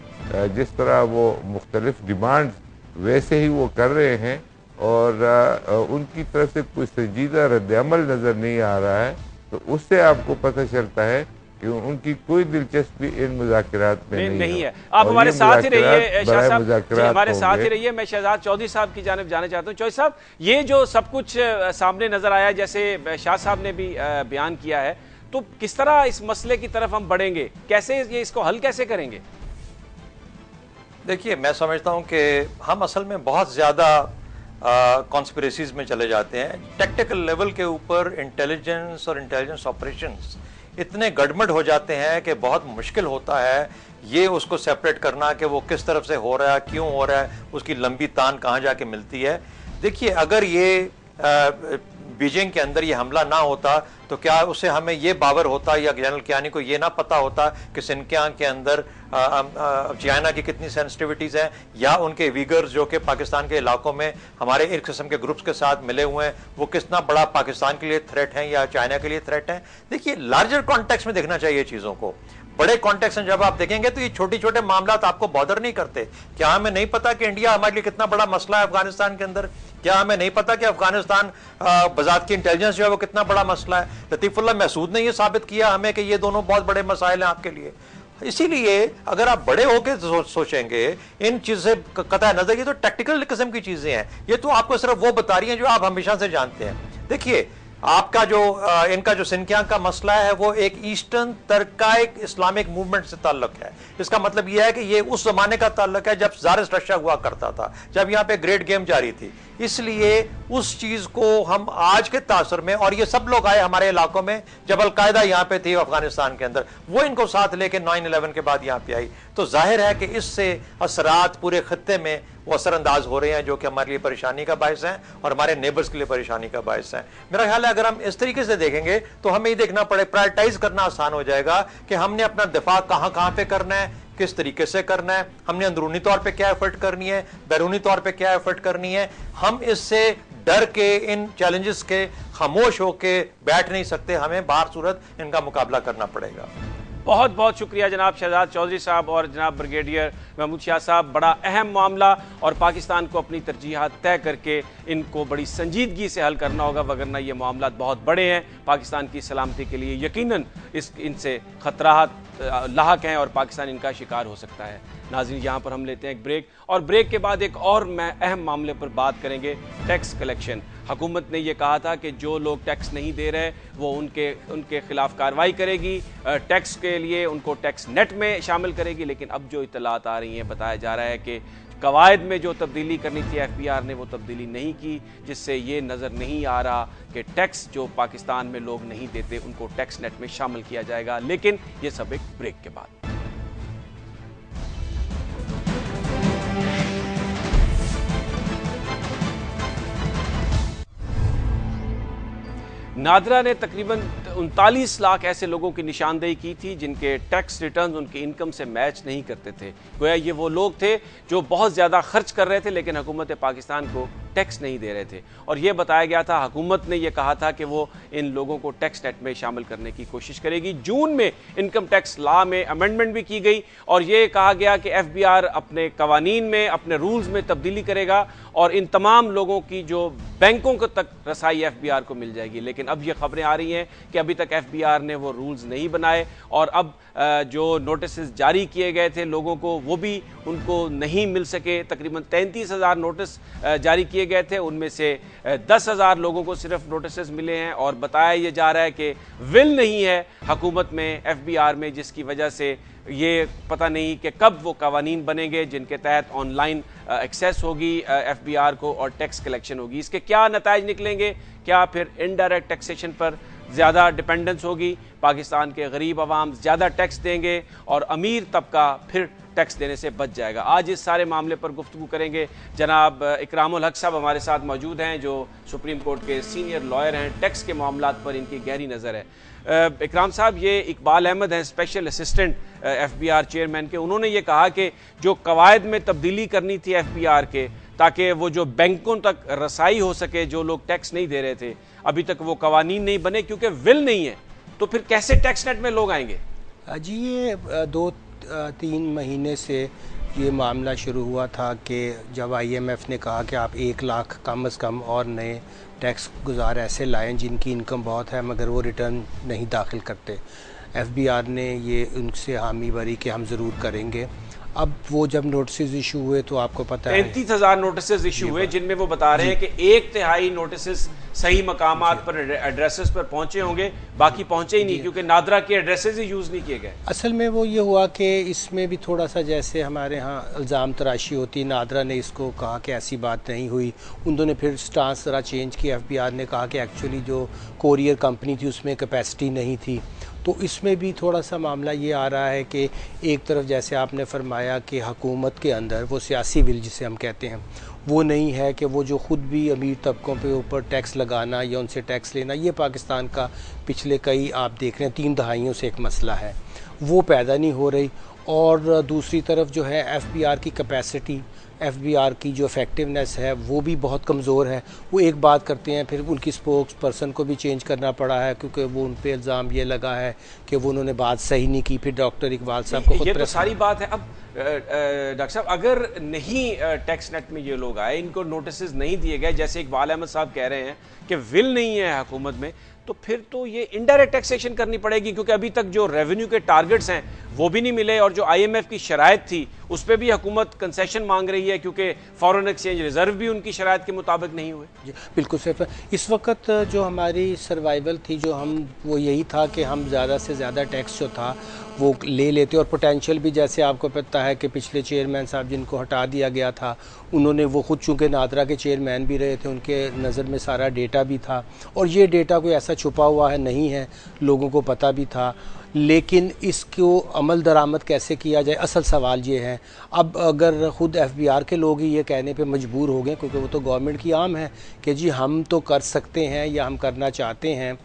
जिस तरह वो मुख्तलिफ डिमांड वैसे ही वो कर रहे हैं, और उनकी तरफ से कोई संजीदा रद्द-ए-अमल नज़र नहीं आ रहा है, तो उससे आपको पता चलता है कि उनकी कोई दिलचस्पी इन मुज़ाकरात में नहीं है। आप हमारे साथ ही रहिए शाह साहब, हमारे साथ ही रहिए। मैं शहजाद चौधरी साहब की जानिब जाना चाहता हूँ। चौधरी साहब, ये जो सब कुछ सामने नजर आया, जैसे शाह साहब ने भी बयान किया है, तो किस तरह इस मसले की तरफ हम बढ़ेंगे? कैसे ये इसको हल कैसे करेंगे? देखिए, मैं समझता हूँ कि हम असल में बहुत ज़्यादा कॉन्स्पिरेसीज में चले जाते हैं। टेक्निकल लेवल के ऊपर इंटेलिजेंस और इंटेलिजेंस ऑपरेशंस इतने गड़बड़ हो जाते हैं कि बहुत मुश्किल होता है ये उसको सेपरेट करना कि वो किस तरफ से हो रहा है, क्यों हो रहा है, उसकी लंबी तान कहाँ जाके मिलती है। देखिए, अगर ये बीजिंग के अंदर ये हमला ना होता तो क्या उससे हमें ये बावर होता या जनरल कियानी को ये ना पता होता कि सिनकियांग के अंदर चाइना की कितनी सेंसिटिविटीज़ हैं, या उनके वीगर्स जो कि पाकिस्तान के इलाकों में हमारे इस किस्म के ग्रुप्स के साथ मिले हुए हैं, वो कितना बड़ा पाकिस्तान के लिए थ्रेट हैं या चाइना के लिए थ्रेट हैं। देखिए, लार्जर कॉन्टेक्स्ट में देखना चाहिए चीज़ों को। बड़े कॉन्टेक्स्ट में जब आप देखेंगे तो ये छोटे छोटे मामलात आपको बॉदर नहीं करते। क्या हमें नहीं पता कि इंडिया हमारे लिए कितना बड़ा मसला है अफगानिस्तान के अंदर? क्या हमें नहीं पता कि अफगानिस्तान बजात की इंटेलिजेंस जो है वो कितना बड़ा मसला है? लतीफुल्लाह महसूद ने ये साबित किया हमें कि ये दोनों बहुत बड़े मसाइल हैं आपके लिए। इसीलिए अगर आप बड़े होकर सोचेंगे इन चीज़ें कतई नजर, ये तो टैक्टिकल किस्म की चीजें हैं, ये तो आपको सिर्फ वो बता रही हैं जो आप हमेशा से जानते हैं। देखिए, आपका जो इनका जो सिनकियांग का मसला है वो एक ईस्टर्न तरकाइक इस्लामिक मूवमेंट से ताल्लुक है। इसका मतलब यह है कि ये उस जमाने का ताल्लुक है जब ज़ारिस रशिया हुआ करता था, जब यहाँ पे ग्रेट गेम जारी थी। इसलिए उस चीज को हम आज के तासर में, और ये सब लोग आए हमारे इलाकों में जब अलकायदा यहाँ पे थी अफगानिस्तान के अंदर, वो इनको साथ लेके 9/11 के बाद यहाँ पे आई, तो जाहिर है कि इससे असरात पूरे खत्ते में वो असरअंदाज हो रहे हैं, जो कि हमारे लिए परेशानी का बायस है और हमारे नेबर्स के लिए परेशानी का बायस है। मेरा ख्याल है अगर हम इस तरीके से देखेंगे तो हमें ये देखना पड़े, प्रायोरिटाइज करना आसान हो जाएगा कि हमने अपना दिफा कहाँ पे करना है, किस तरीके से करना है, हमने अंदरूनी तौर पे क्या एफर्ट करनी है, बैरूनी तौर पे क्या एफर्ट करनी है। हम इससे डर के, इन चैलेंजेस के खामोश होके बैठ नहीं सकते, हमें बाहर सूरत इनका मुकाबला करना पड़ेगा। बहुत बहुत शुक्रिया जनाब शहजाद चौधरी साहब और जनाब ब्रिगेडियर महमूद शाह साहब। बड़ा अहम मामला और पाकिस्तान को अपनी तरजीहात तय करके इनको बड़ी संजीदगी से हल करना होगा, वगरना ये मामला बहुत बड़े हैं, पाकिस्तान की सलामती के लिए यकीनन इनसे खतरात लाहक हैं और पाकिस्तान इनका शिकार हो सकता है। नाज़रीन, यहाँ पर हम लेते हैं एक ब्रेक, और ब्रेक के बाद एक और अहम मामले पर बात करेंगे, टैक्स कलेक्शन। हुकूमत ने यह कहा था कि जो लोग टैक्स नहीं दे रहे वो उनके खिलाफ कार्रवाई करेगी, टैक्स के लिए उनको टैक्स नेट में शामिल करेगी। लेकिन अब जो इतलात आ रही हैं, बताया जा रहा है कि कवायद में जो तब्दीली करनी थी FBI ने वो तब्दीली नहीं की, जिससे ये नज़र नहीं आ रहा कि टैक्स जो पाकिस्तान में लोग नहीं देते उनको टैक्स नेट में शामिल किया जाएगा। लेकिन ये सब एक ब्रेक के बाद। नादरा ने तकरीबन 39 लाख ऐसे लोगों की निशानदेही की थी जिनके टैक्स रिटर्न उनकी इनकम से मैच नहीं करते थे। गोया ये वो लोग थे जो बहुत ज़्यादा खर्च कर रहे थे लेकिन हुकूमत पाकिस्तान को टैक्स नहीं दे रहे थे, और ये बताया गया था, हुकूमत ने यह कहा था कि वो इन लोगों को टैक्स नेट में शामिल करने की कोशिश करेगी। जून में इनकम टैक्स लॉ में अमेंडमेंट भी की गई और ये कहा गया कि FBI अपने कवानीन में, अपने रूल्स में तब्दीली करेगा और इन तमाम लोगों की जो बैंकों को तक रसाई एफबीआर को मिल जाएगी। लेकिन अब ये खबरें आ रही हैं कि अभी तक एफबीआर ने वो रूल्स नहीं बनाए और अब जो नोटिस जारी किए गए थे लोगों को वो भी उनको नहीं मिल सके। तकरीबन 33,000 नोटिस जारी किए गए थे, उनमें से 10,000 लोगों को सिर्फ नोटिस मिले हैं और बताया ये जा रहा है कि विल नहीं है हुकूमत में एफबीआर में, जिसकी वजह से ये पता नहीं कि कब वो कवानीन बनेंगे जिनके तहत ऑनलाइन एक्सेस होगी एफबीआर को और टैक्स कलेक्शन होगी। इसके क्या नताइज निकलेंगे? क्या फिर इनडायरेक्ट टैक्सेशन पर ज़्यादा डिपेंडेंस होगी, पाकिस्तान के गरीब आवाम ज़्यादा टैक्स देंगे और अमीर तबका फिर टैक्स देने से बच जाएगा? आज इस सारे मामले पर गुफ्तगू करेंगे। जनाब इकरामुल हक साहब हमारे साथ मौजूद हैं जो सुप्रीम कोर्ट के सीनियर लॉयर हैं, टैक्स के मामलात पर इनकी गहरी नज़र है। इकराम साहब, ये इकबाल अहमद हैं स्पेशल असिस्टेंट एफबीआर चेयरमैन के, उन्होंने ये कहा कि जो कवायद में तब्दीली करनी थी एफबीआर के ताकि वो जो बैंकों तक रसाई हो सके, जो लोग टैक्स नहीं दे रहे थे, अभी तक वो कवानीन नहीं बने क्योंकि विल नहीं है, तो फिर कैसे टैक्स नेट में लोग आएंगे? जी, ये 2-3 महीने से ये मामला शुरू हुआ था कि जब IMF ने कहा कि आप 1 लाख कम से कम और नए टैक्स गुजार ऐसे लाएं जिनकी इनकम बहुत है मगर वो रिटर्न नहीं दाखिल करते। एफबीआर ने ये उनसे हामी भरी कि हम ज़रूर करेंगे। अब वो जब नोटिस इशू हुए तो आपको पता है 33,000 नोटिस इशू हुए, जिनमें वो बता रहे हैं कि 1/3 नोटिस सही मकामात पर एड्रेसेस पर पहुंचे होंगे, बाकी पहुंचे ही नहीं क्योंकि नादरा के एड्रेसेस ही यूज़ नहीं किए गए। असल में वो ये हुआ कि इसमें भी थोड़ा सा जैसे हमारे यहाँ इल्ज़ाम तराशी होती, नादरा ने इसको कहा कि ऐसी बात नहीं हुई, उन्होंने फिर स्टांस ज़रा चेंज किया। एफबीआर ने कहा कि एक्चुअली जो कोरियर कंपनी थी उसमें कैपेसिटी नहीं थी। तो इसमें भी थोड़ा सा मामला ये आ रहा है कि एक तरफ जैसे आपने फरमाया कि हुकूमत के अंदर वो सियासी विल जिसे हम कहते हैं वो नहीं है कि वो जो ख़ुद भी अमीर तबकों पे ऊपर टैक्स लगाना या उनसे टैक्स लेना, ये पाकिस्तान का पिछले कई आप देख रहे हैं 3 दहाइयों से एक मसला है, वो पैदा नहीं हो रही। और दूसरी तरफ जो है एफबीआर की कैपेसिटी, एफबीआर की जो इफेक्टिवनेस है वो भी बहुत कमज़ोर है। वो एक बात करते हैं फिर उनकी स्पोक्स पर्सन को भी चेंज करना पड़ा है क्योंकि वो उन पे इल्ज़ाम ये लगा है कि वो उन्होंने बात सही नहीं की। फिर डॉक्टर इकबाल साहब को खुद ये तो सारी बात है। अब डॉक्टर साहब, अगर नहीं टैक्स नेट में ये लोग आए, इनको नोटिस नहीं दिए गए, जैसे इकबाल अहमद साहब कह रहे हैं कि विल नहीं है हुकूमत में, तो फिर तो ये इनडायरेक्ट टैक्सेशन करनी पड़ेगी क्योंकि अभी तक जो रेवेन्यू के टारगेट्स हैं वो भी नहीं मिले और जो IMF की शराइत थी उस पर भी हुकूमत कंसेशन मांग रही है क्योंकि फॉरेन एक्सचेंज रिजर्व भी उनकी शराइत के मुताबिक नहीं हुए। जी बिल्कुल सही। इस वक्त जो हमारी सर्वाइवल थी जो हम वो यही था कि हम ज़्यादा से ज़्यादा टैक्स जो था वो ले लेते और पोटेंशियल भी, जैसे आपको पता है कि पिछले चेयरमैन साहब जिनको हटा दिया गया था उन्होंने वो खुद चूँकि नादरा के चेयरमैन भी रहे थे, उनके नज़र में सारा डेटा भी था और ये डेटा कोई ऐसा छुपा हुआ है नहीं है, लोगों को पता भी था। लेकिन इसको अमल दरामद कैसे किया जाए, असल सवाल ये है। अब अगर ख़ुद एफबीआर के लोग ही ये कहने पे मजबूर हो गए क्योंकि वो तो गवर्नमेंट की आम है कि जी हम तो कर सकते हैं या हम करना चाहते हैं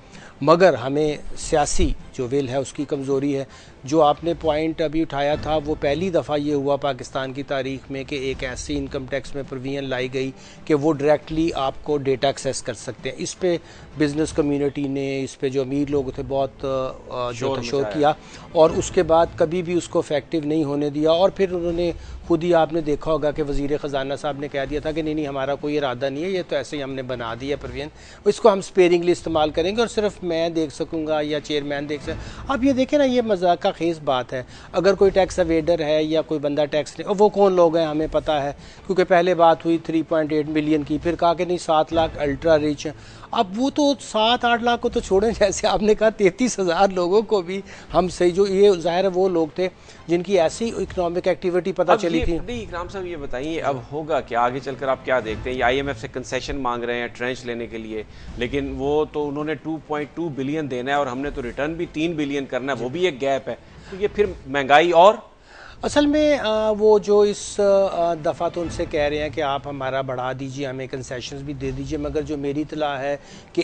मगर हमें सियासी जो विल है उसकी कमज़ोरी है। जो आपने पॉइंट अभी उठाया था वो पहली दफ़ा ये हुआ पाकिस्तान की तारीख में कि एक ऐसी इनकम टैक्स में प्रोविजन लाई गई कि वो डायरेक्टली आपको डेटा एक्सेस कर सकते हैं। इस पे बिज़नेस कम्युनिटी ने, इस पे जो अमीर लोग थे बहुत शोर किया और उसके बाद कभी भी उसको इफेक्टिव नहीं होने दिया। और फिर उन्होंने खुद ही आपने देखा होगा कि वज़ीर ख़जाना साहब ने कह दिया था कि नहीं हमारा कोई इरादा नहीं है, ये तो ऐसे ही हमने बना दिया प्रोविजन, इसको हम स्पेयरिंगली इस्तेमाल करेंगे और सिर्फ मैं देख सकूँगा या चेयरमैन देख सक। अब ये देखें ना, ये मजाक का खेज़ बात है। अगर कोई टैक्स अवेडर है या कोई बंदा टैक्स नहीं, वो कौन लोग हैं हमें पता है क्योंकि पहले बात हुई 3.8 मिलियन की, फिर कहा कि नहीं 7 लाख अल्ट्रा रिच। अब वो तो 7-8 लाख को तो छोड़ें, जैसे आपने कहा 33,000 लोगों को भी हम सही, जो ये ज़ाहिर है वो लोग थे जिनकी ऐसी इकोनॉमिक एक्टिविटी पता चली थी। इकराम साहब ये बताइए अब होगा क्या आगे चलकर, आप क्या देखते हैं? ये IMF से कंसेशन मांग रहे हैं ट्रेंच लेने के लिए, लेकिन वो तो उन्होंने 2.2 बिलियन देना है और हमने तो रिटर्न भी 3 बिलियन करना है, वो भी एक गैप है। तो ये फिर महंगाई और असल में वो जो इस दफ़ा तो उनसे कह रहे हैं कि आप हमारा बढ़ा दीजिए, हमें कंसेशंस भी दे दीजिए, मगर जो मेरी इतला है कि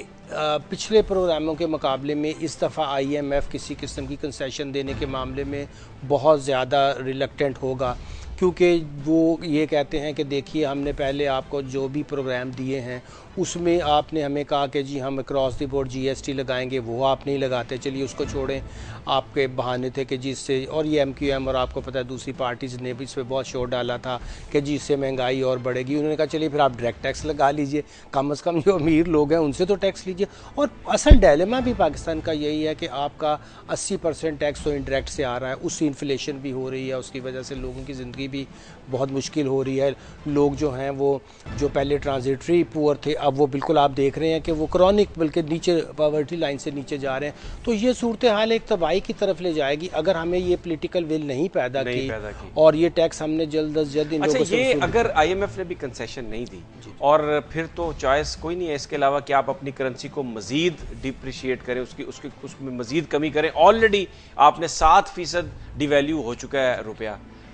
پچھلے پروگراموں کے مقابلے میں اس دفعہ IMF کسی قسم کی کنسیشن دینے کے معاملے میں بہت زیادہ ریلکٹنٹ ہوگا، کیونکہ وہ یہ کہتے ہیں کہ دیکھیے ہم نے پہلے آپ کو جو بھی پروگرام دیے ہیں اس میں آپ نے ہمیں کہا کہ جی ہم اکراس دی بورڈ GST لگائیں گے، وہ آپ نہیں لگاتے، چلیے اس کو چھوڑیں، آپ کے بہانے تھے کہ جس سے، اور یہ MQM اور آپ کو پتہ ہے دوسری پارٹیز نے بھی اس پہ بہت شور ڈالا تھا کہ جس سے مہنگائی اور بڑھے گی، انہوں نے کہا چلیے پھر آپ ڈائریکٹ ٹیکس لگا لیجئے، کم از کم جو امیر لوگ ہیں ان سے تو ٹیکس لیجئے۔ اور اصل ڈائلیما بھی پاکستان کا یہی ہے کہ آپ کا 80% ٹیکس تو انڈائریکٹ سے آ رہا ہے، اس سے انفلیشن بھی ہو رہی ہے، اس کی وجہ سے لوگوں کی زندگی بھی بہت مشکل ہو رہی ہے، لوگ جو ہیں وہ جو پہلے ٹرانزیٹری پور تھے اب وہ بالکل آپ دیکھ رہے ہیں کہ وہ کرونک بلکہ نیچے پاورٹی لائن سے نیچے جا رہے ہیں، تو یہ صورتحال ایک تباہی کی طرف لے جائے گی اگر ہمیں یہ پولیٹیکل ول نہیں پیدا کی اور یہ ٹیکس ہم نے جلد از جلد ان لوگوں سے یہ اگر IMF نے بھی کنسیشن نہیں دی اور پھر تو چوائس کوئی نہیں ہے اس کے علاوہ کہ آپ اپنی کرنسی کو مزید ڈپریشیٹ کریں، اس میں مزید کمی کریں، آلریڈی آپ نے 7% ڈی ویلیو ہو چکا ہے روپیہ،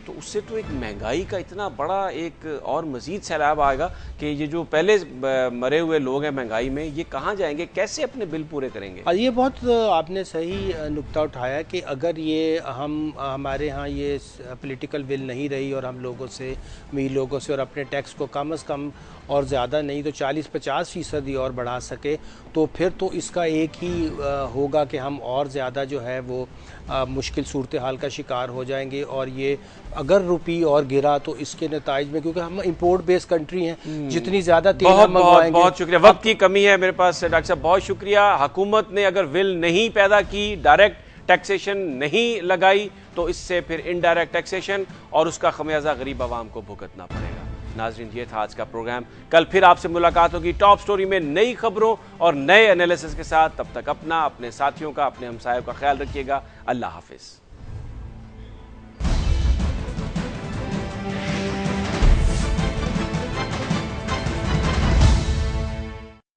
تو اس سے تو ایک مہنگائی کا اتنا بڑا ایک اور مزید سیلاب آئے گا کہ یہ جو پہلے مرے ہوئے لوگ ہیں مہنگائی میں یہ کہاں جائیں گے، کیسے اپنے بل پورے کریں گے؟ یہ بہت آپ نے صحیح نقطہ اٹھایا کہ اگر یہ ہمارے ہاں یہ پولیٹیکل ول نہیں رہی اور ہم لوگوں سے، امیر لوگوں سے، اور اپنے ٹیکس کو کم از کم اور زیادہ نہیں تو 40-50% ہی اور بڑھا سکے، تو پھر تو اس کا ایک ہی ہوگا کہ ہم اور زیادہ جو ہے وہ مشکل صورتحال کا شکار ہو جائیں گے، اور یہ اگر روپی اور گرا تو اس کے نتائج میں، کیونکہ ہم امپورٹ بیس کنٹری ہیں، جتنی زیادہ تیل ہم منگوائیں گے۔ بہت شکریہ، وقت کی کمی ہے میرے پاس ڈاکٹر صاحب، بہت شکریہ۔ حکومت نے اگر ول نہیں پیدا کی، ڈائریکٹ ٹیکسیشن نہیں لگائی، تو اس سے پھر انڈائریکٹ ٹیکسیشن اور اس کا خمیازہ غریب عوام کو بھگتنا پڑے گا۔ ناظرین، یہ تھا آج کا پروگرام، کل پھر آپ سے ملاقات ہوگی ٹاپ سٹوری میں نئی خبروں اور نئے انالیسس کے ساتھ۔ تب تک اپنا، اپنے ساتھیوں کا، اپنے ہمسایوں کا خیال رکھیے گا۔ اللہ حافظ۔